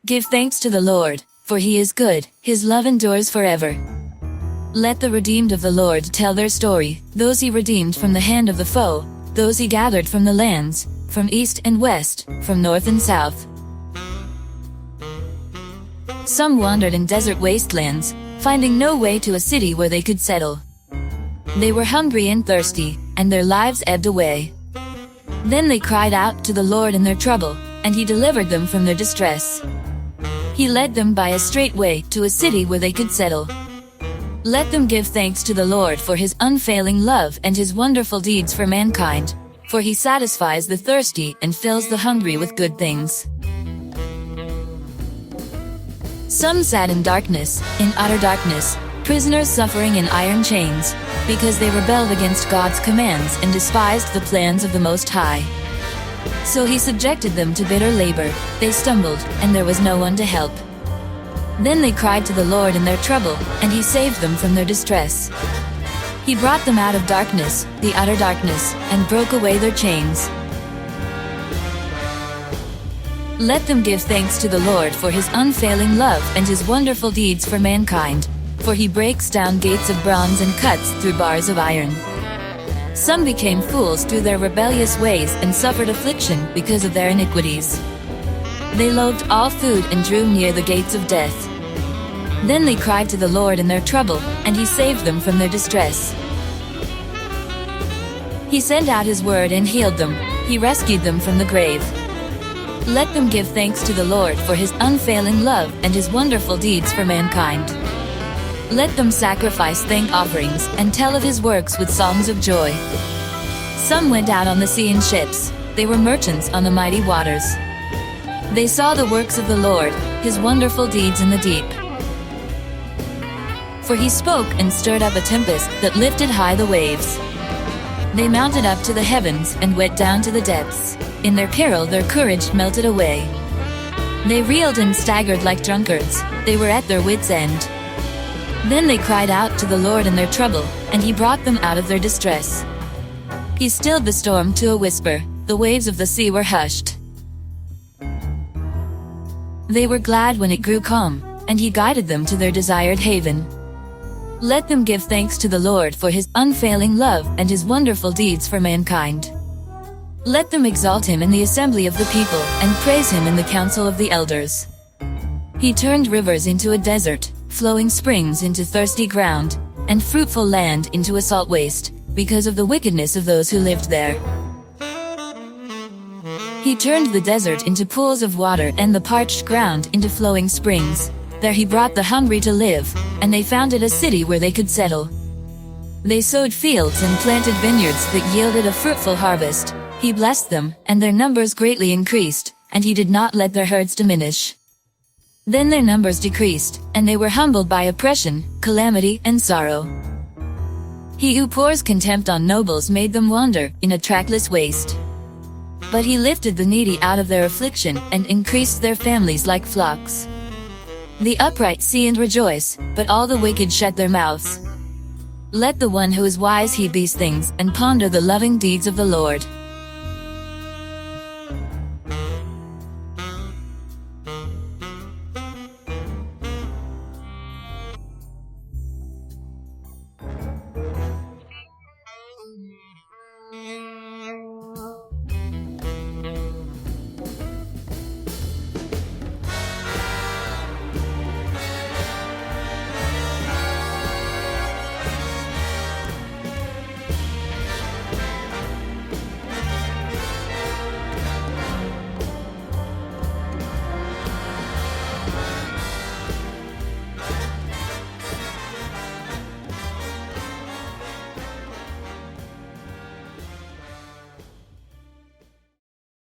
Give thanks to the Lord, for he is good, his love endures forever. Let the redeemed of the Lord tell their story, those he redeemed from the hand of the foe, those he gathered from the lands, from east and west, from north and south. Some wandered in desert wastelands, finding no way to a city where they could settle. They were hungry and thirsty, and their lives ebbed away. Then they cried out to the Lord in their trouble, and he delivered them from their distress. He led them by a straight way to a city where they could settle. Let them give thanks to the Lord for his unfailing love and his wonderful deeds for mankind, for he satisfies the thirsty and fills the hungry with good things. Some sat in darkness, in utter darkness, prisoners suffering in iron chains, because they rebelled against God's commands and despised the plans of the Most High. So he subjected them to bitter labor, they stumbled, and there was no one to help. Then they cried to the Lord in their trouble, and he saved them from their distress. He brought them out of darkness, the utter darkness, and broke away their chains. Let them give thanks to the Lord for his unfailing love and his wonderful deeds for mankind, for he breaks down gates of bronze and cuts through bars of iron. Some became fools through their rebellious ways and suffered affliction because of their iniquities. They loathed all food and drew near the gates of death. Then they cried to the Lord in their trouble, and he saved them from their distress. He sent out his word and healed them, he rescued them from the grave. Let them give thanks to the Lord for his unfailing love and his wonderful deeds for mankind. Let them sacrifice thank offerings and tell of his works with songs of joy. Some went out on the sea in ships, they were merchants on the mighty waters. They saw the works of the Lord, his wonderful deeds in the deep. For he spoke and stirred up a tempest that lifted high the waves. They mounted up to the heavens and went down to the depths. In their peril their courage melted away. They reeled and staggered like drunkards, they were at their wits' end. Then they cried out to the Lord in their trouble, and he brought them out of their distress. He stilled the storm to a whisper, the waves of the sea were hushed. They were glad when it grew calm, and he guided them to their desired haven. Let them give thanks to the Lord for his unfailing love and his wonderful deeds for mankind. Let them exalt him in the assembly of the people, and praise him in the council of the elders. He turned rivers into a desert, flowing springs into thirsty ground, and fruitful land into a salt waste, because of the wickedness of those who lived there. He turned the desert into pools of water and the parched ground into flowing springs. There he brought the hungry to live, and they founded a city where they could settle. They sowed fields and planted vineyards that yielded a fruitful harvest. He blessed them, and their numbers greatly increased, and he did not let their herds diminish. Then their numbers decreased, and they were humbled by oppression, calamity, and sorrow. He who pours contempt on nobles made them wander in a trackless waste. But he lifted the needy out of their affliction, and increased their families like flocks. The upright see and rejoice, but all the wicked shut their mouths. Let the one who is wise heed these things, and ponder the loving deeds of the Lord.